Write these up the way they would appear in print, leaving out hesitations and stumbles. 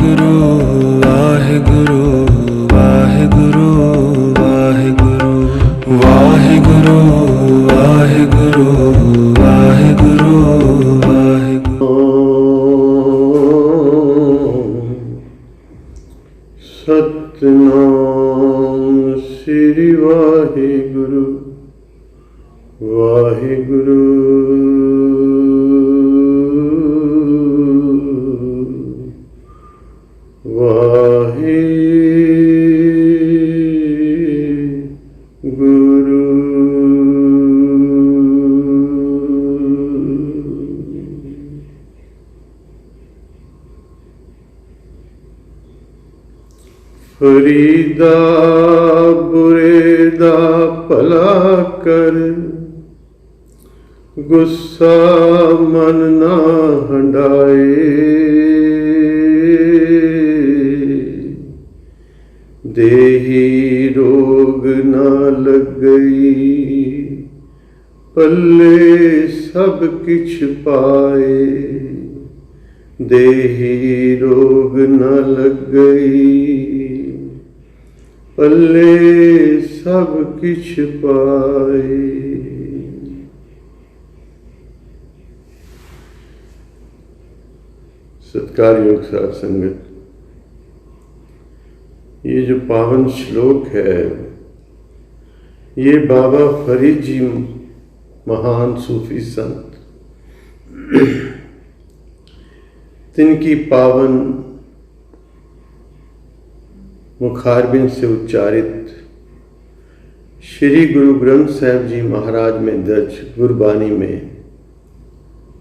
वाहिगुरु वाहिगुरु वाहिगुरु वाहिगुरु वाहिगुरु वाहिगुरु वाहिगुरु वाहिगुरु। सतनाम श्री वाहिगुरु वाहिगुरु वाहिगुरु। फरीदा बुरेदा भला कर, गुस्सा मन ना हंडाए। देही रोग ना लग गई, पल्ले सब किछ पाए। देही रोग न लग गई, पल्ले सब किछ पाए। सत्कार योग साध संगत, ये जो पावन श्लोक है, ये बाबा फरीद जी महान सूफी संत तिनकी पावन मुखारबिंद से उच्चारित श्री गुरु ग्रंथ साहिब जी महाराज में दर्ज गुरबानी में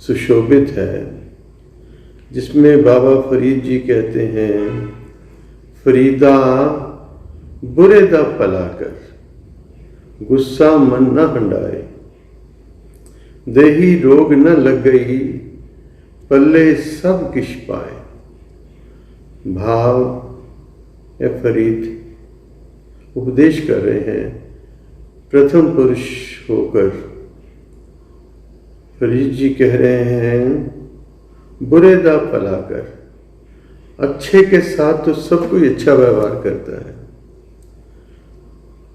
सुशोभित है, जिसमें बाबा फरीद जी कहते हैं, फरीदा बुरे दा भला कर, गुस्सा मन न हंडाए। देही रोग न लग गई, पल्ले सब किश पाए। भाव ए फरीद उपदेश कर रहे हैं प्रथम पुरुष होकर। फरीद जी कह रहे हैं, बुरे दा भला कर। अच्छे के साथ तो सब कोई अच्छा व्यवहार करता है,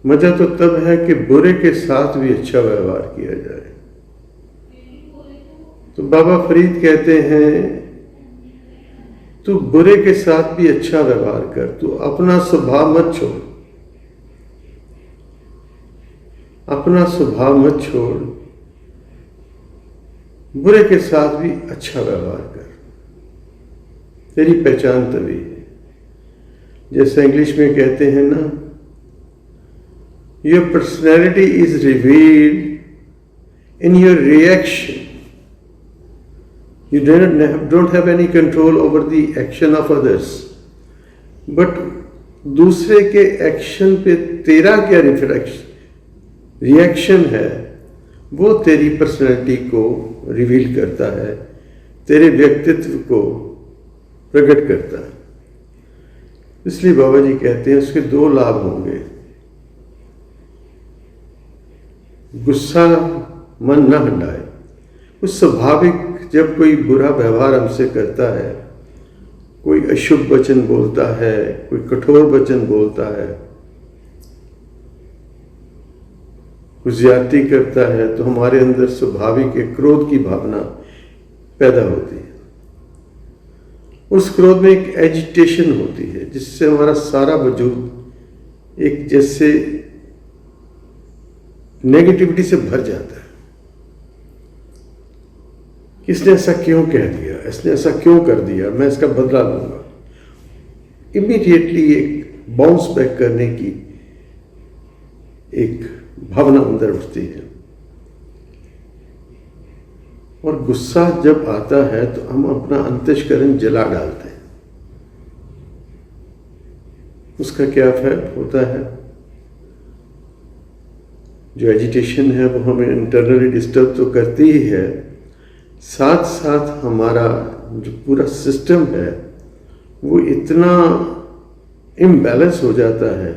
मजा तो तब है कि बुरे के साथ भी अच्छा व्यवहार किया जाए। तो बाबा फरीद कहते हैं, तू बुरे के साथ भी अच्छा व्यवहार कर, तू अपना स्वभाव मत छोड़, अपना स्वभाव मत छोड़, बुरे के साथ भी अच्छा व्यवहार कर, तेरी पहचान तभी है। जैसे इंग्लिश में कहते हैं ना, your personality is revealed in your reaction. You don't have any control over the action of others, but दूसरे के एक्शन पे तेरा क्या रिएक्शन है, वो तेरी पर्सनैलिटी को रिवील करता है, तेरे व्यक्तित्व को प्रकट करता है। इसलिए बाबा जी कहते हैं उसके दो लाभ होंगे। गुस्सा मन न हटाए। कुछ स्वाभाविक, जब कोई बुरा व्यवहार हमसे करता है, कोई अशुभ वचन बोलता है, कोई कठोर वचन बोलता है, कुछ ज्यादती करता है, तो हमारे अंदर स्वाभाविक एक क्रोध की भावना पैदा होती है। उस क्रोध में एक एजिटेशन होती है, जिससे हमारा सारा वजूद एक जैसे नेगेटिविटी से भर जाता है। किसने ऐसा क्यों कह दिया, इसने ऐसा क्यों कर दिया, मैं इसका बदला लूंगा। इमीडिएटली एक बाउंस बैक करने की एक भावना अंदर उठती है। और गुस्सा जब आता है तो हम अपना अंतःकरण जला डालते हैं। उसका क्या इफेक्ट होता है, जो एजिटेशन है वो हमें इंटरनली डिस्टर्ब तो करती ही है, साथ साथ हमारा जो पूरा सिस्टम है वो इतना इम्बैलेंस हो जाता है,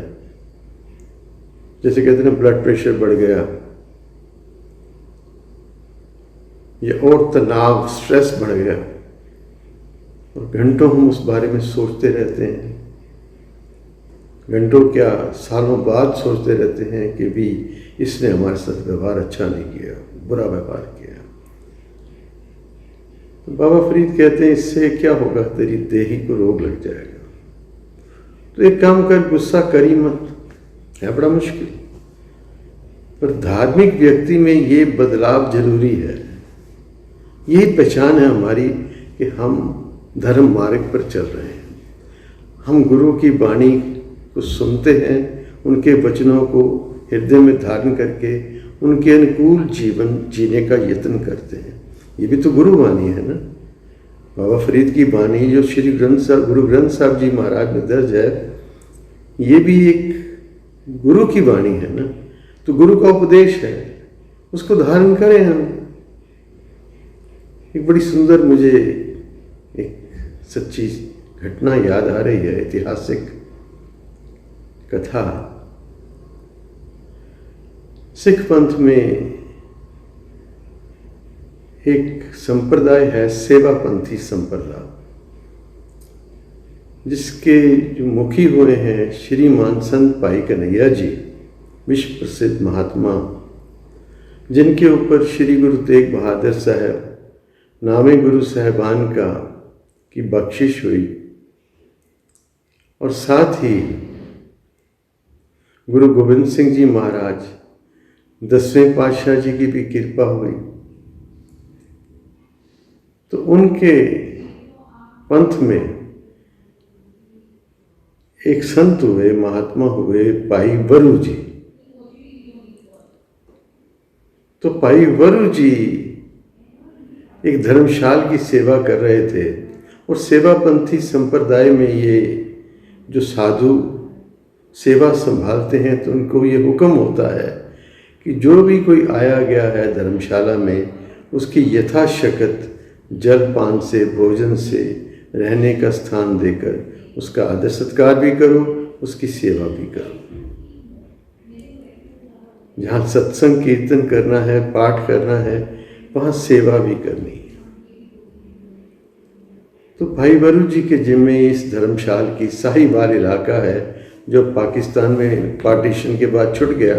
जैसे कहते हैं ब्लड प्रेशर बढ़ गया, या और तनाव, स्ट्रेस बढ़ गया, और घंटों हम उस बारे में सोचते रहते हैं, घंटों क्या सालों बाद सोचते रहते हैं कि भी इसने हमारे साथ व्यवहार अच्छा नहीं किया, बुरा व्यवहार किया। तो बाबा फरीद कहते हैं इससे क्या होगा, तेरी देही को रोग लग जाएगा। तो एक काम कर, गुस्सा करी मत, है बड़ा मुश्किल, पर धार्मिक व्यक्ति में ये बदलाव जरूरी है। यही पहचान है हमारी कि हम धर्म मार्ग पर चल रहे हैं। हम गुरु की वाणी को सुनते हैं, उनके वचनों को हृदय में धारण करके उनके अनुकूल जीवन जीने का यत्न करते हैं। ये भी तो गुरु वाणी है ना। बाबा फरीद की वाणी जो श्री गुरु ग्रंथ साहब जी महाराज में दर्ज है, ये भी एक गुरु की वाणी है ना। तो गुरु का उपदेश है, उसको धारण करें हम। एक बड़ी सुंदर मुझे एक सच्ची घटना याद आ रही है, ऐतिहासिक कथा। सिख पंथ में एक संप्रदाय है, सेवापंथी संप्रदाय, जिसके जो मुखी हुए हैं श्रीमान संत भाई कन्हैया जी, विश्व प्रसिद्ध महात्मा, जिनके ऊपर श्री गुरु तेग बहादुर साहब नामे गुरु साहबान का की बख्शिश हुई, और साथ ही गुरु गोविंद सिंह जी महाराज 10वें पातशाह जी की भी कृपा हुई। तो उनके पंथ में एक संत हुए, महात्मा हुए, भाई वरु जी। तो भाई वरु जी एक धर्मशाल की सेवा कर रहे थे, और सेवापंथी संप्रदाय में ये जो साधु सेवा संभालते हैं, तो उनको ये हुक्म होता है कि जो भी कोई आया गया है धर्मशाला में, उसकी यथाशक्ति जलपान से, भोजन से, रहने का स्थान देकर उसका आदर सत्कार भी करो, उसकी सेवा भी करो। जहाँ सत्संग कीर्तन करना है, पाठ करना है, वहाँ सेवा भी करनी है। तो भाई वरु जी के जिम्मे इस धर्मशाल की साहिवाल इलाका है, जो पाकिस्तान में पार्टीशन के बाद छूट गया।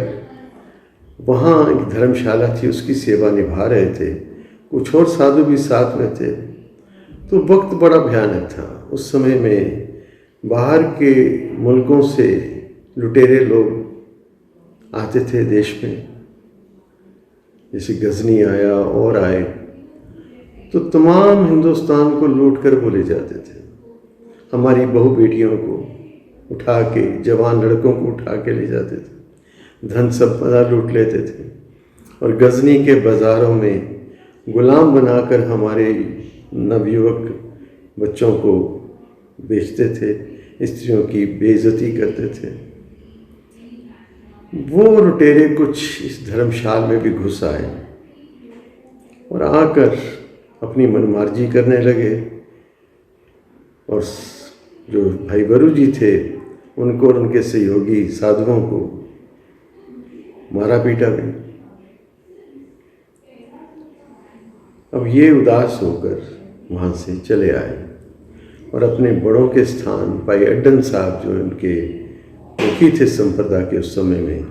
वहाँ एक धर्मशाला थी, उसकी सेवा निभा रहे थे। कुछ और साधु भी साथ में थे। तो वक्त बड़ा भयानक था। उस समय में बाहर के मुल्कों से लुटेरे लोग आते थे देश में, जैसे गजनी आया और आए, तो तमाम हिंदुस्तान को लूट कर बोले जाते थे। हमारी बहू बेटियों को उठा के, जवान लड़कों को उठा के ले जाते थे, धन संपदा लूट लेते थे, और गजनी के बाज़ारों में गुलाम बनाकर हमारे नवयुवक बच्चों को बेचते थे, स्त्रियों की बेइज्जती करते थे। वो लुटेरे कुछ इस धर्मशाल में भी घुस आए और आकर अपनी मनमार्जी करने लगे, और जो भाई वरु जी थे उनको और उनके सहयोगी साधुओं को मारा पीटा भी। अब ये उदास होकर वहाँ से चले आए और अपने बड़ों के स्थान भाई अड्डन साहब, जो उनके मुखी थे संप्रदाय के, उस समय में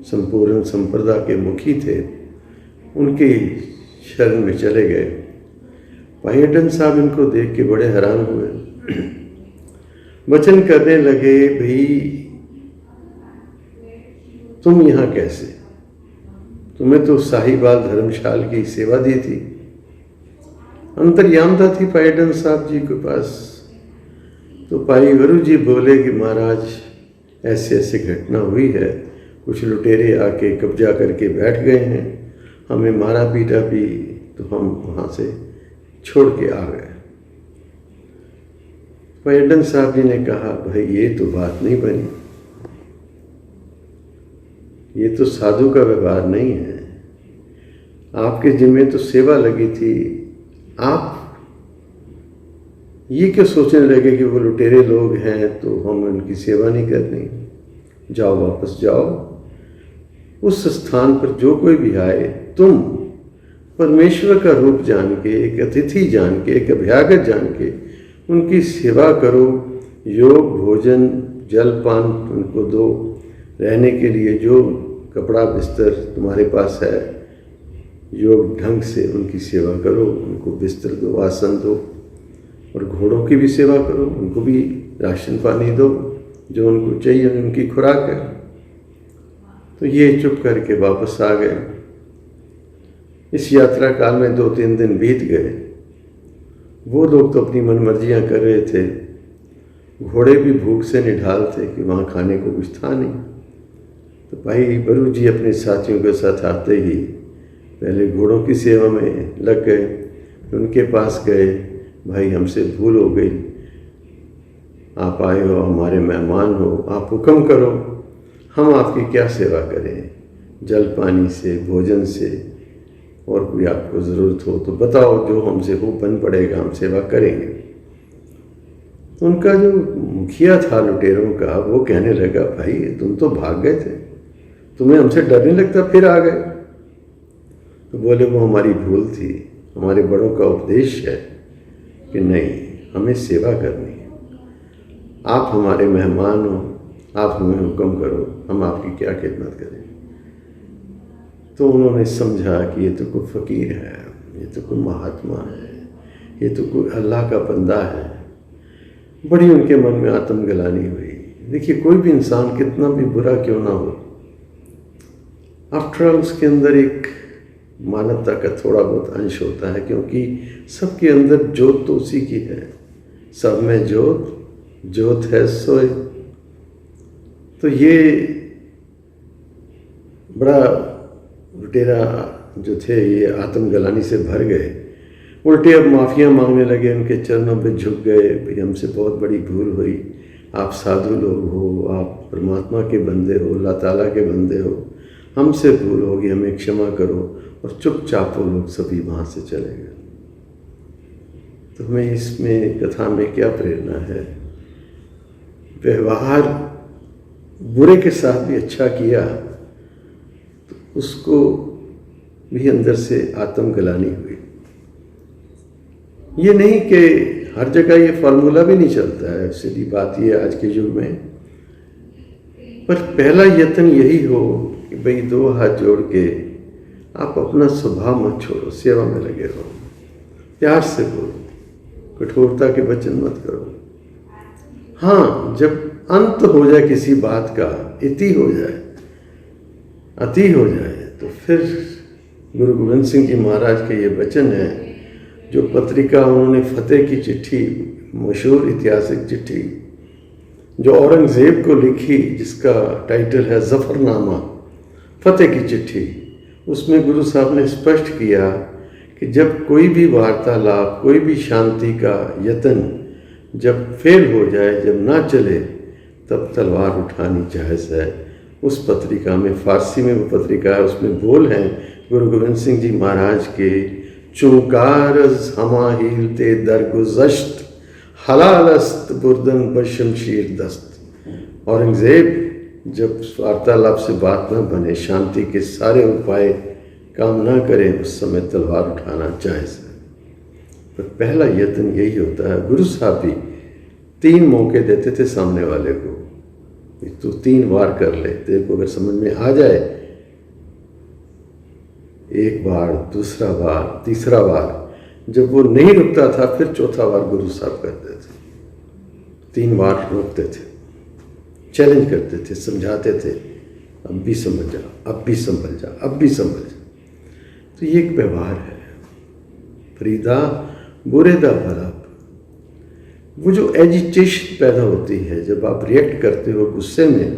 संपूर्ण संप्रदाय के मुखी थे, उनकी शरण में चले गए। भाई अड्डन साहब इनको देख के बड़े हैरान हुए, वचन करने लगे, भाई तुम यहाँ कैसे? तुम्हें तो साहिवाल धर्मशाल की सेवा दी थी। अंतर्यामता थी भाई अड्डन साहब जी के पास। तो भाई वरु जी बोले कि महाराज ऐसे ऐसे घटना हुई है, कुछ लुटेरे आके कब्जा करके बैठ गए हैं, हमें मारा पीटा भी, तो हम वहाँ से छोड़ के आ गए। भाई अड्डन साहब जी ने कहा, भाई ये तो बात नहीं बनी, ये तो साधु का व्यवहार नहीं है। आपके जिम्मे तो सेवा लगी थी, आप ये क्यों सोचने लगे कि वो लुटेरे लोग हैं तो हम उनकी सेवा नहीं करनी? जाओ, वापस जाओ। उस स्थान पर जो कोई भी आए, तुम परमेश्वर का रूप जान के, एक अतिथि जान के, एक अभ्यागत जान के उनकी सेवा करो, योग भोजन जल पान उनको दो, रहने के लिए जो कपड़ा बिस्तर तुम्हारे पास है योग ढंग से उनकी सेवा करो, उनको बिस्तर दो, आसन दो, और घोड़ों की भी सेवा करो, उनको भी राशन पानी दो जो उनको चाहिए, उनकी खुराक है। तो ये चुप करके वापस आ गए। इस यात्रा काल में 2-3 दिन बीत गए। वो लोग तो अपनी मनमर्जियाँ कर रहे थे, घोड़े भी भूख से निढाल थे कि वहाँ खाने को कुछ था नहीं। तो भाई बरू जी अपने साथियों के साथ आते ही पहले घोड़ों की सेवा में लग गए। उनके पास गए, भाई हमसे भूल हो गई, आप आए हो, हमारे मेहमान हो, आप हुक्म करो, हम आपकी क्या सेवा करें, जल पानी से, भोजन से, और कोई आपको ज़रूरत हो तो बताओ, जो हमसे हो बन पड़ेगा, हम सेवा करेंगे। उनका जो मुखिया था लुटेरों का, वो कहने लगा, भाई तुम तो भाग गए थे, तुम्हें हमसे डर नहीं लगता, फिर आ गए। तो बोले वो हमारी भूल थी, हमारे बड़ों का उपदेश है कि नहीं, हमें सेवा करनी है, आप हमारे मेहमान हो, आप हमें हुक्म करो, हम आपकी क्या खिदमत करें। तो उन्होंने समझा कि ये तो कोई फ़कीर है, ये तो कोई महात्मा है, ये तो कोई अल्लाह का बंदा है। बड़ी उनके मन में आत्मग्लानि हुई। देखिए, कोई भी इंसान कितना भी बुरा क्यों ना हो, आफ्टर ऑल उसके अंदर एक मानवता का थोड़ा बहुत अंश होता है, क्योंकि सबके अंदर जोत तो उसी की है, सब में जोत, जोत है सोए। तो ये बड़ा लुटेरा जो थे ये आत्मग्लानि से भर गए, उल्टे अब माफ़ियाँ मांगने लगे, उनके चरणों पे झुक गए, भाई हमसे बहुत बड़ी भूल हुई, आप साधु लोग हो, आप परमात्मा के बंदे हो, अल्लाह ताला के बंदे हो, हमसे भूल होगी, हमें क्षमा करो। और चुपचाप वो लोग सभी वहाँ से चले गए। तो हमें इसमें कथा में क्या प्रेरणा है? व्यवहार बुरे के साथ भी अच्छा किया तो उसको भी अंदर से आत्मग्लानि हुई। ये नहीं कि हर जगह ये फार्मूला भी नहीं चलता है, सीधी बात ये आज के युग में, पर पहला यत्न यही हो कि भाई 2 हाथ जोड़ के आप अपना स्वभाव मत छोड़ो, सेवा में लगे रहो, प्यार से बोलो, कठोरता के वचन मत करो। हाँ, जब अंत हो जाए किसी बात का, इति हो जाए, अति हो जाए, तो फिर गुरु गोविंद सिंह जी महाराज के ये वचन है, जो पत्रिका उन्होंने फतेह की चिट्ठी, मशहूर ऐतिहासिक चिट्ठी जो औरंगज़ेब को लिखी, जिसका टाइटल है ज़फ़रनामा, फतेह की चिट्ठी, उसमें गुरु साहब ने स्पष्ट किया कि जब कोई भी वार्तालाप, कोई भी शांति का यत्न जब फेल हो जाए, जब ना चले, तब तलवार उठानी जायज़ है। उस पत्रिका में, फारसी में वो पत्रिका है, उसमें बोल हैं गुरु गोविंद सिंह जी महाराज के, चूंकारज हमा हीलते दरगुज़श्त, हलालस्त बुर्दन बशमशीर दस्त। औरंगज़ेब जब वार्तालाप से बात न बने, शांति के सारे उपाय काम ना करें, उस समय तलवार उठाना जायज़ है। पर पहला यत्न यही होता है। गुरु साहब भी 3 मौके देते थे सामने वाले को, तो 3 बार कर ले, तेरे को अगर समझ में आ जाए, 1 बार, दूसरा बार, तीसरा बार, जब वो नहीं रुकता था फिर चौथा बार गुरु साहब करते थे, 3 बार रोकते थे, चैलेंज करते थे, समझाते थे, अब भी समझ जा, अब भी संभल जा, अब भी संभल जा। तो ये एक व्यवहार है। फरीदा बुरेदा भला, वो जो एजिटेशन पैदा होती है, जब आप रिएक्ट करते हो गुस्से में,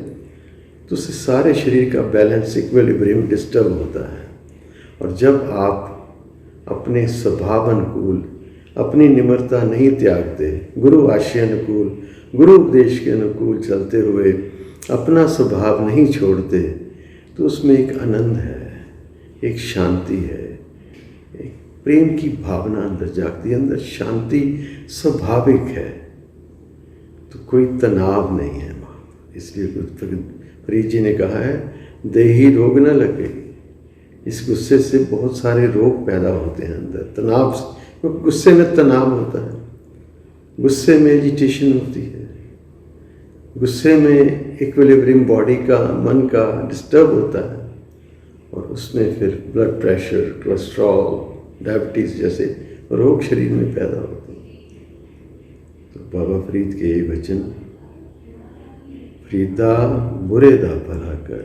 तो उससे सारे शरीर का बैलेंस, इक्विलिब्रियम डिस्टर्ब होता है। और जब आप अपने स्वभाव अनुकूल, अपनी निम्रता नहीं त्यागते, गुरु आशय अनुकूल, गुरु उपदेश के अनुकूल चलते हुए अपना स्वभाव नहीं छोड़ते, तो उसमें एक आनंद है, एक शांति है, एक प्रेम की भावना अंदर जागती है, अंदर शांति स्वाभाविक है, तो कोई तनाव नहीं है। इसलिए फरीद जी ने कहा है, देही रोग न लगे। इस गुस्से से बहुत सारे रोग पैदा होते हैं अंदर, तनाव, क्योंकि गुस्से में तनाव होता है। गुस्से में एजिटेशन होती है, गुस्से में इक्विलिब्रियम बॉडी का, मन का डिस्टर्ब होता है, और उसमें फिर ब्लड प्रेशर, कोलेस्ट्रॉल, डायबिटीज़ जैसे रोग शरीर में पैदा होते हैं। तो बाबा फरीद के ये वचन, फरीदा बुरे दा भला कर,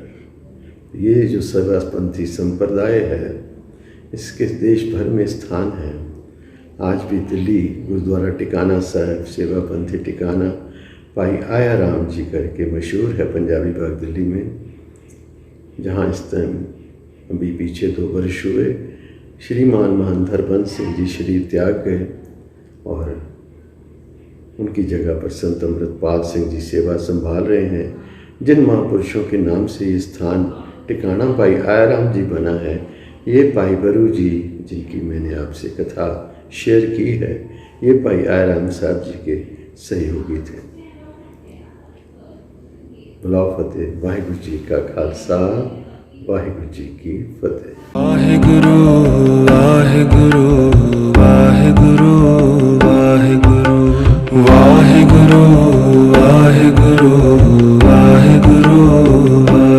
ये जो सेवापंथी संप्रदाय है इसके देश भर में स्थान है। आज भी दिल्ली गुरुद्वारा टिकाना साहब सेवापंथी टिकाना भाई आया राम जी करके मशहूर है पंजाबी बाग दिल्ली में, जहाँ इस टाइम अभी पीछे 2 वर्ष हुए श्रीमान महंत हरबंस सिंह जी शरीर त्याग गए और उनकी जगह पर संत अमृतपाल सिंह जी सेवा संभाल रहे हैं। जिन महापुरुषों के नाम से ये स्थान टिकाना भाई आया राम जी बना है, ये भाई बरू जी जिनकी मैंने आपसे कथा शेयर की है, ये भाई आया राम साहब जी के सहयोगी थे। बुलाओ फतेह, वाहिगुरु जी का खालसा, वाहिगुरु जी की फतेह। वाहिगुरु वाहिगुरु वाहिगुरु वाहिगुरु वाहिगुरु वाहिगुरु वाहिगुरु वाहिगुरु।